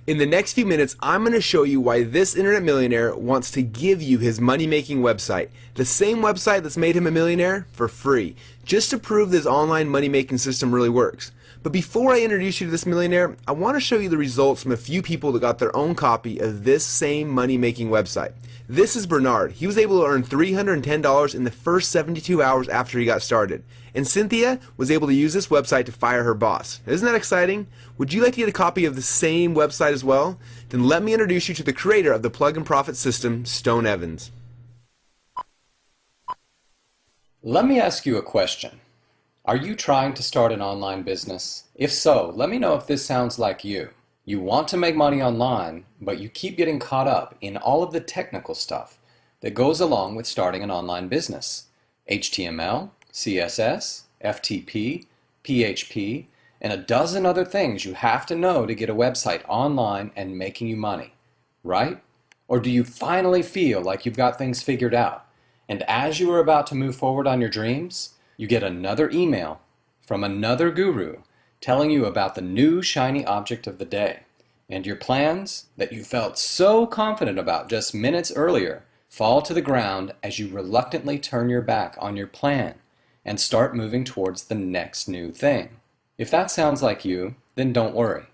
In the next few minutes, I'm going to show you why this internet millionaire wants to give you his money-making website, the same website that's made him a millionaire, for free, just to prove this online money-making system really works. But before I introduce you to this millionaire, I want to show you the results from a few people that got their own copy of this same money-making website. This is Bernard. He was able to earn $310 in the first 72 hours after he got started. And Cynthia was able to use this website to fire her boss. Isn't that exciting? Would you like to get a copy of the same website as well? Then let me introduce you to the creator of the Plug and Profit system, Stone Evans. Let me ask you a question. Are you trying to start an online business? If so, let me know if this sounds like you. You want to make money online, but you keep getting caught up in all of the technical stuff that goes along with starting an online business. HTML, CSS, FTP, PHP, and a dozen other things you have to know to get a website online and making you money, right? Or do you finally feel like you've got things figured out, and as you are about to move forward on your dreams, you get another email from another guru telling you about the new shiny object of the day, and your plans that you felt so confident about just minutes earlier fall to the ground as you reluctantly turn your back on your plan and start moving towards the next new thing. If that sounds like you, then don't worry.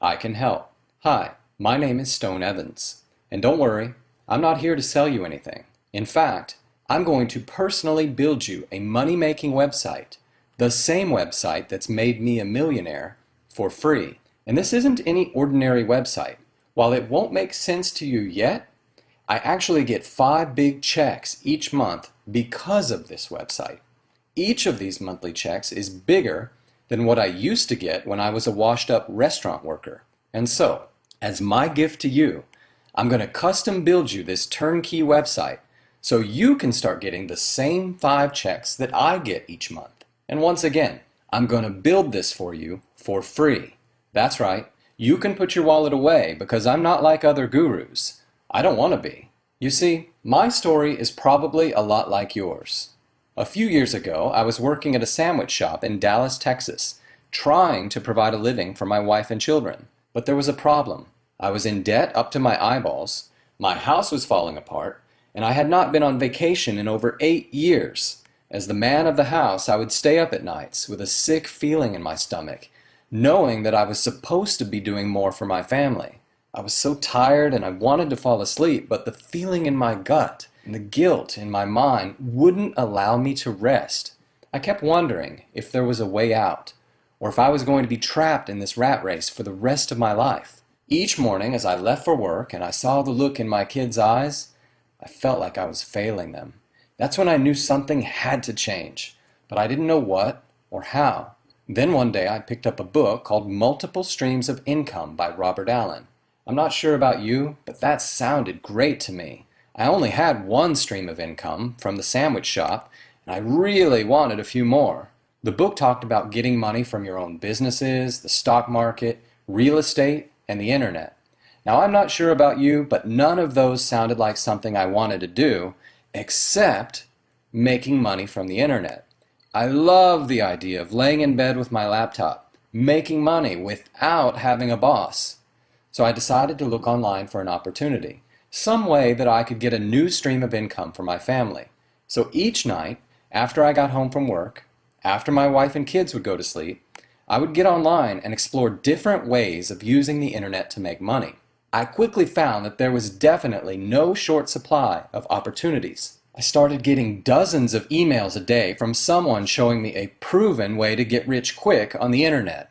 I can help. Hi, my name is Stone Evans, and don't worry, I'm not here to sell you anything. In fact, I'm going to personally build you a money-making website, the same website that's made me a millionaire, for free. And this isn't any ordinary website. While it won't make sense to you yet, I actually get 5 big checks each month because of this website. Each of these monthly checks is bigger than what I used to get when I was a washed-up restaurant worker. And so, as my gift to you, I'm going to custom build you this turnkey website so you can start getting the same 5 checks that I get each month. And once again, I'm going to build this for you for free. That's right, you can put your wallet away because I'm not like other gurus. I don't want to be. You see, my story is probably a lot like yours. A few years ago, I was working at a sandwich shop in Dallas, Texas, trying to provide a living for my wife and children. But there was a problem. I was in debt up to my eyeballs, my house was falling apart, and I had not been on vacation in over 8 years. As the man of the house, I would stay up at nights with a sick feeling in my stomach, knowing that I was supposed to be doing more for my family. I was so tired and I wanted to fall asleep, but the feeling in my gut and the guilt in my mind wouldn't allow me to rest. I kept wondering if there was a way out, or if I was going to be trapped in this rat race for the rest of my life. Each morning as I left for work and I saw the look in my kids' eyes, I felt like I was failing them. That's when I knew something had to change, but I didn't know what or how. Then one day I picked up a book called Multiple Streams of Income by Robert Allen. I'm not sure about you, but that sounded great to me. I only had one stream of income from the sandwich shop, and I really wanted a few more. The book talked about getting money from your own businesses, the stock market, real estate, and the internet. Now I'm not sure about you, but none of those sounded like something I wanted to do, except making money from the internet. I love the idea of laying in bed with my laptop, making money without having a boss. So I decided to look online for an opportunity, some way that I could get a new stream of income for my family. So each night, after I got home from work, after my wife and kids would go to sleep, I would get online and explore different ways of using the internet to make money. I quickly found that there was definitely no short supply of opportunities. I started getting dozens of emails a day from someone showing me a proven way to get rich quick on the internet.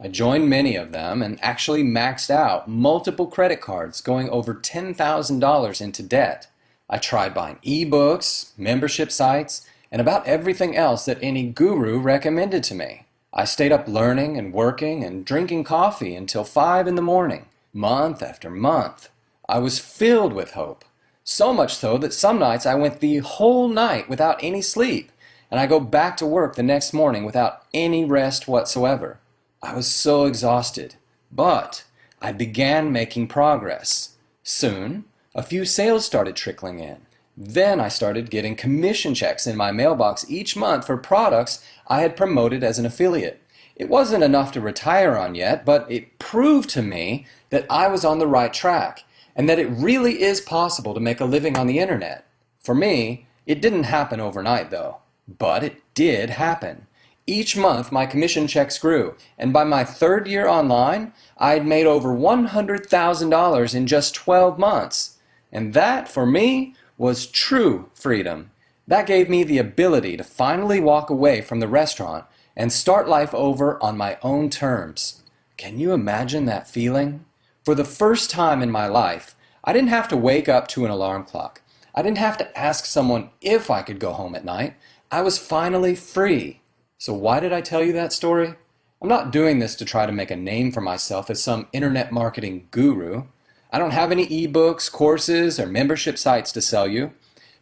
I joined many of them and actually maxed out multiple credit cards, going over $10,000 into debt. I tried buying ebooks, membership sites, and about everything else that any guru recommended to me. I stayed up learning and working and drinking coffee until 5 in the morning. Month after month, I was filled with hope. So much so that some nights I went the whole night without any sleep, and I go back to work the next morning without any rest whatsoever. I was so exhausted, but I began making progress. Soon, a few sales started trickling in. Then I started getting commission checks in my mailbox each month for products I had promoted as an affiliate. It wasn't enough to retire on yet, but it proved to me that I was on the right track, and that it really is possible to make a living on the internet. For me, it didn't happen overnight though, but it did happen. Each month my commission checks grew, and by my third year online, I had made over $100,000 in just 12 months. And that, for me, was true freedom. That gave me the ability to finally walk away from the restaurant and start life over on my own terms. Can you imagine that feeling? For the first time in my life, I didn't have to wake up to an alarm clock. I didn't have to ask someone if I could go home at night. I was finally free. So why did I tell you that story? I'm not doing this to try to make a name for myself as some internet marketing guru. I don't have any ebooks, courses, or membership sites to sell you.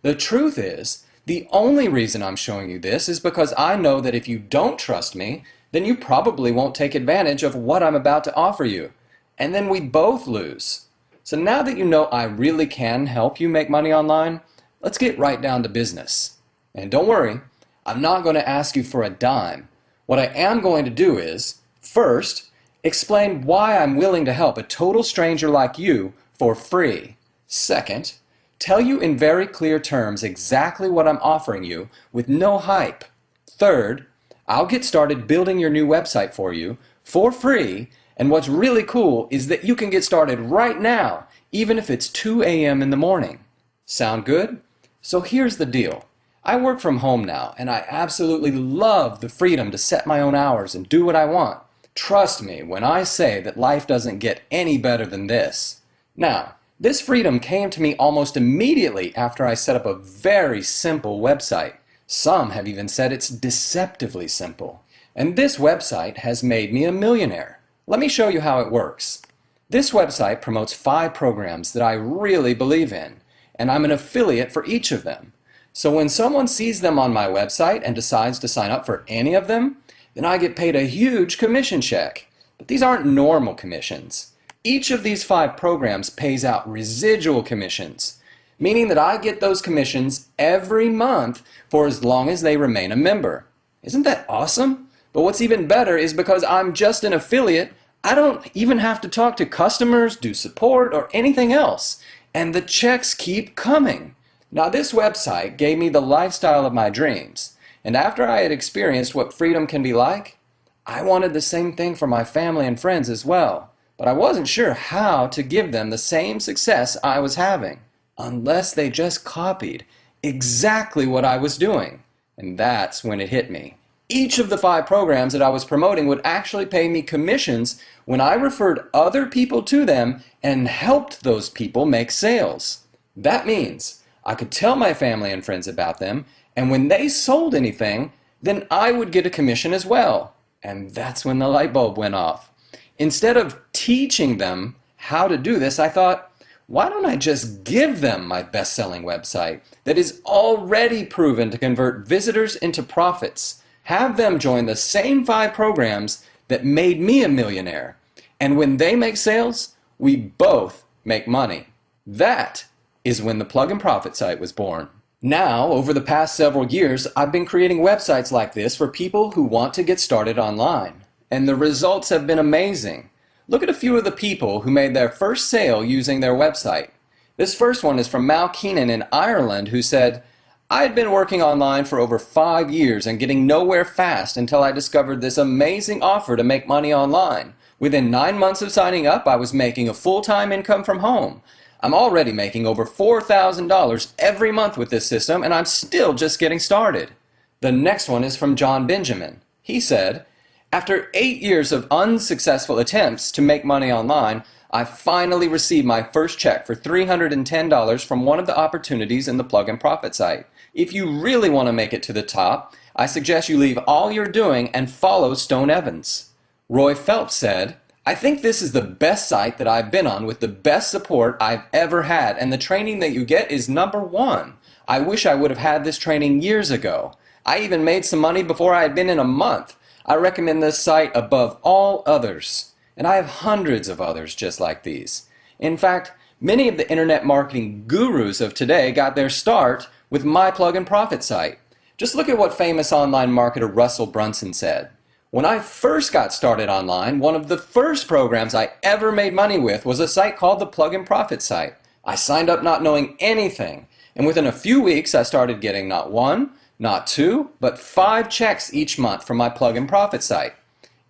The truth is, the only reason I'm showing you this is because I know that if you don't trust me, then you probably won't take advantage of what I'm about to offer you. And then we both lose. So now that you know I really can help you make money online, let's get right down to business. And don't worry, I'm not going to ask you for a dime. What I am going to do is, first, explain why I'm willing to help a total stranger like you for free. Second, tell you in very clear terms exactly what I'm offering you with no hype. Third, I'll get started building your new website for you for free, and what's really cool is that you can get started right now, even if it's 2 a.m. in the morning. Sound good? So here's the deal. I work from home now, and I absolutely love the freedom to set my own hours and do what I want. Trust me when I say that life doesn't get any better than this. Now, this freedom came to me almost immediately after I set up a very simple website. Some have even said it's deceptively simple. And this website has made me a millionaire. Let me show you how it works. This website promotes 5 programs that I really believe in, and I'm an affiliate for each of them. So when someone sees them on my website and decides to sign up for any of them, then I get paid a huge commission check. But these aren't normal commissions. Each of these 5 programs pays out residual commissions, meaning that I get those commissions every month for as long as they remain a member. Isn't that awesome? But what's even better is because I'm just an affiliate, I don't even have to talk to customers, do support, or anything else. And the checks keep coming. Now this website gave me the lifestyle of my dreams, and after I had experienced what freedom can be like, I wanted the same thing for my family and friends as well, but I wasn't sure how to give them the same success I was having, unless they just copied exactly what I was doing. And that's when it hit me. Each of the 5 programs that I was promoting would actually pay me commissions when I referred other people to them and helped those people make sales. That means I could tell my family and friends about them, and when they sold anything, then I would get a commission as well. And that's when the light bulb went off. Instead of teaching them how to do this, I thought, why don't I just give them my best-selling website that is already proven to convert visitors into profits? Have them join the same 5 programs that made me a millionaire. And when they make sales, we both make money. That is when the Plug and Profit site was born. Now, over the past several years, I've been creating websites like this for people who want to get started online. And the results have been amazing. Look at a few of the people who made their first sale using their website. This first one is from Mal Keenan in Ireland, who said, I had been working online for over 5 years and getting nowhere fast until I discovered this amazing offer to make money online. Within 9 months of signing up, I was making a full-time income from home. I'm already making over $4,000 every month with this system, and I'm still just getting started. The next one is from John Benjamin. He said, after 8 years of unsuccessful attempts to make money online, I finally received my first check for $310 from one of the opportunities in the Plug and Profit site. If you really want to make it to the top, I suggest you leave all you're doing and follow Stone Evans. Roy Phelps said, I think this is the best site that I've been on with the best support I've ever had, and the training that you get is #1. I wish I would have had this training years ago. I even made some money before I had been in a month. I recommend this site above all others. And I have hundreds of others just like these. In fact, many of the internet marketing gurus of today got their start with my Plug and Profit site. Just look at what famous online marketer Russell Brunson said. When I first got started online, one of the first programs I ever made money with was a site called the Plug and Profit site. I signed up not knowing anything, and within a few weeks I started getting not one, not two, but 5 checks each month from my Plug and Profit site.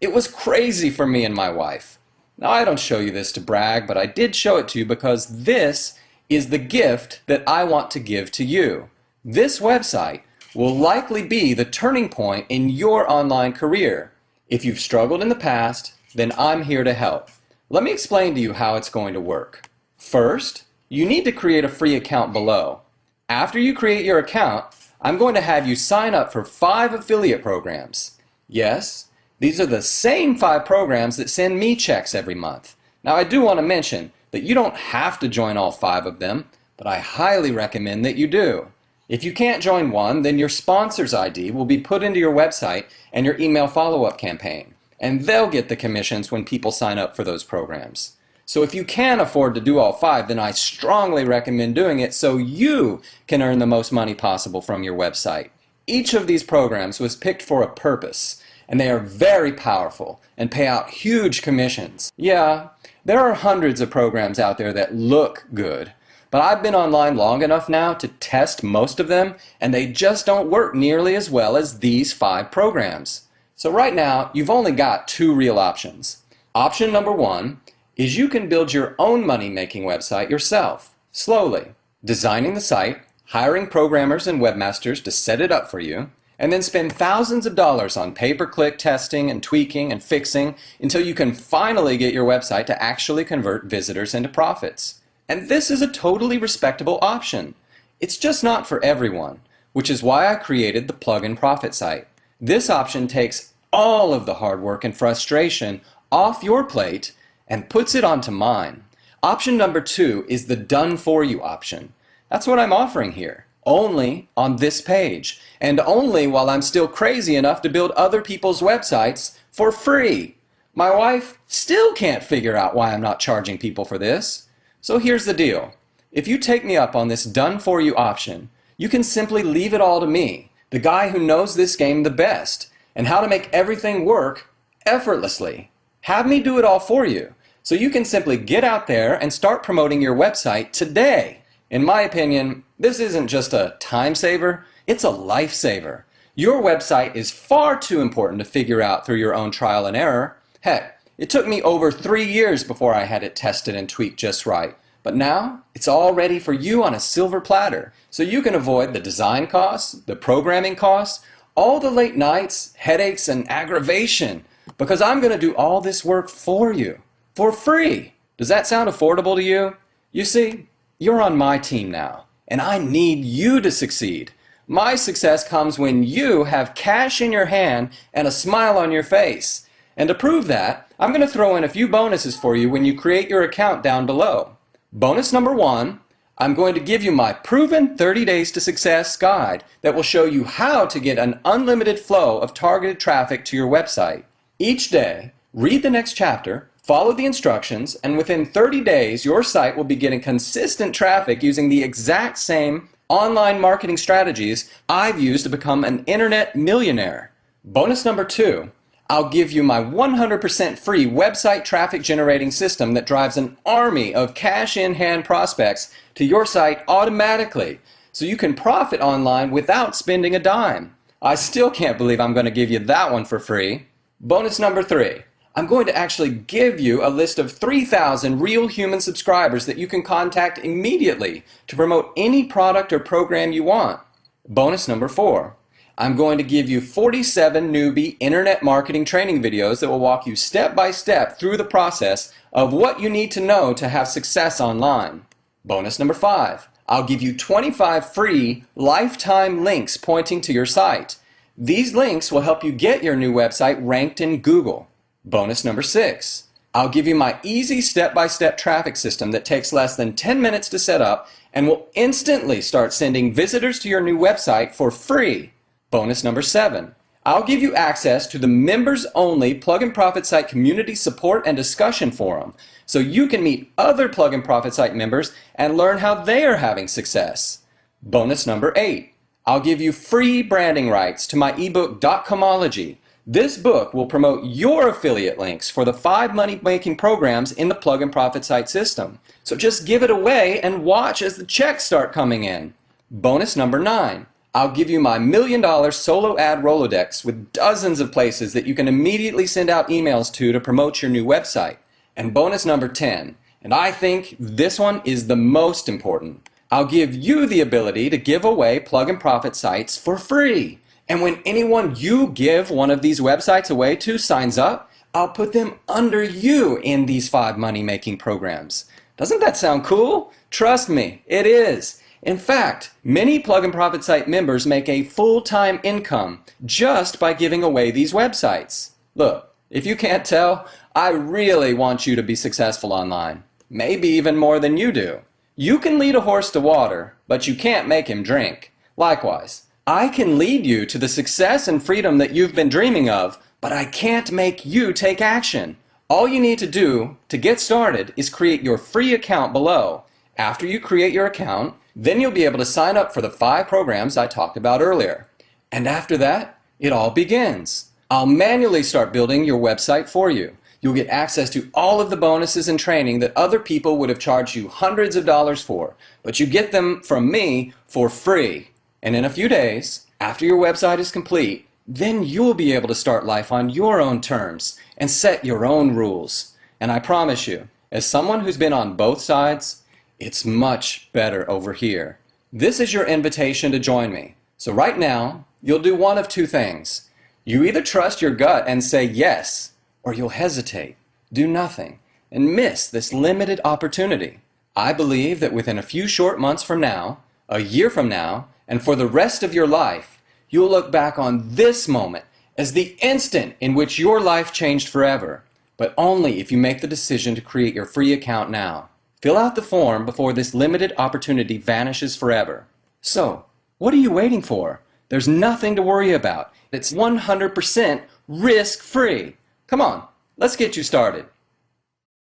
It was crazy for me and my wife. Now I don't show you this to brag, but I did show it to you because this is the gift that I want to give to you. This website will likely be the turning point in your online career. If you've struggled in the past, then I'm here to help. Let me explain to you how it's going to work. First, you need to create a free account below. After you create your account, I'm going to have you sign up for 5 affiliate programs. Yes, these are the same 5 programs that send me checks every month. Now I do want to mention that you don't have to join all 5 of them, but I highly recommend that you do. If you can't join one, then your sponsor's ID will be put into your website and your email follow-up campaign, and they'll get the commissions when people sign up for those programs. So if you can afford to do all 5, then I strongly recommend doing it so you can earn the most money possible from your website. Each of these programs was picked for a purpose, and they are very powerful and pay out huge commissions. Yeah, there are hundreds of programs out there that look good, but I've been online long enough now to test most of them, and they just don't work nearly as well as these 5 programs. So right now, you've only got 2 real options. Option number 1 is you can build your own money-making website yourself, slowly, designing the site, hiring programmers and webmasters to set it up for you, and then spend thousands of dollars on pay-per-click testing and tweaking and fixing until you can finally get your website to actually convert visitors into profits. And this is a totally respectable option. It's just not for everyone, which is why I created the Plug and Profit site. This option takes all of the hard work and frustration off your plate and puts it onto mine. Option number 2 is the Done For You option. That's what I'm offering here, only on this page, and only while I'm still crazy enough to build other people's websites for free. My wife still can't figure out why I'm not charging people for this. So here's the deal. If you take me up on this Done For You option, you can simply leave it all to me, the guy who knows this game the best, and how to make everything work effortlessly. Have me do it all for you, so you can simply get out there and start promoting your website today. In my opinion, this isn't just a time saver, it's a life saver. Your website is far too important to figure out through your own trial and error. Heck, it took me over 3 years before I had it tested and tweaked just right. But now, it's all ready for you on a silver platter, so you can avoid the design costs, the programming costs, all the late nights, headaches, and aggravation, because I'm going to do all this work for you, for free. Does that sound affordable to you? You see, you're on my team now, and I need you to succeed. My success comes when you have cash in your hand and a smile on your face. And to prove that, I'm going to throw in a few bonuses for you when you create your account down below. Bonus number 1, I'm going to give you my proven 30 Days to Success guide that will show you how to get an unlimited flow of targeted traffic to your website. Each day, read the next chapter, follow the instructions, and within 30 days, your site will be getting consistent traffic using the exact same online marketing strategies I've used to become an internet millionaire. Bonus number 2, I'll give you my 100% free website traffic generating system that drives an army of cash-in-hand prospects to your site automatically, so you can profit online without spending a dime. I still can't believe I'm going to give you that one for free. Bonus number 3, I'm going to actually give you a list of 3,000 real human subscribers that you can contact immediately to promote any product or program you want. Bonus number 4, I'm going to give you 47 newbie internet marketing training videos that will walk you step by step through the process of what you need to know to have success online. Bonus number 5, I'll give you 25 free lifetime links pointing to your site. These links will help you get your new website ranked in Google. Bonus number 6, I'll give you my easy step-by-step traffic system that takes less than 10 minutes to set up and will instantly start sending visitors to your new website for free. Bonus number 7, I'll give you access to the members-only Plug and Profit Site community support and discussion forum, so you can meet other Plug and Profit Site members and learn how they are having success. Bonus number 8, I'll give you free branding rights to my ebook Dotcomology. This book will promote your affiliate links for the 5 money-making programs in the Plug and Profit site system. So just give it away and watch as the checks start coming in. Bonus number 9. I'll give you my $1 million solo ad Rolodex with dozens of places that you can immediately send out emails to promote your new website. And bonus number 10, and I think this one is the most important. I'll give you the ability to give away Plug and Profit sites for free. And when anyone you give one of these websites away to signs up, I'll put them under you in these 5 money-making programs. Doesn't that sound cool? Trust me, it is. In fact, many Plug and Profit site members make a full-time income just by giving away these websites. Look, if you can't tell, I really want you to be successful online. Maybe even more than you do. You can lead a horse to water, but you can't make him drink. Likewise, I can lead you to the success and freedom that you've been dreaming of, but I can't make you take action. All you need to do to get started is create your free account below. After you create your account, then you'll be able to sign up for the 5 programs I talked about earlier. And after that, it all begins. I'll manually start building your website for you. You'll get access to all of the bonuses and training that other people would have charged you hundreds of dollars for, but you get them from me for free. And in a few days, after your website is complete, then you'll be able to start life on your own terms and set your own rules. And I promise you, as someone who's been on both sides, it's much better over here. This is your invitation to join me. So right now, you'll do one of 2 things. You either trust your gut and say yes, or you'll hesitate, do nothing, and miss this limited opportunity. I believe that within a few short months from now, a year from now, and for the rest of your life, you'll look back on this moment as the instant in which your life changed forever, but only if you make the decision to create your free account now. Fill out the form before this limited opportunity vanishes forever. So, what are you waiting for? There's nothing to worry about. It's 100% risk-free. Come on, let's get you started.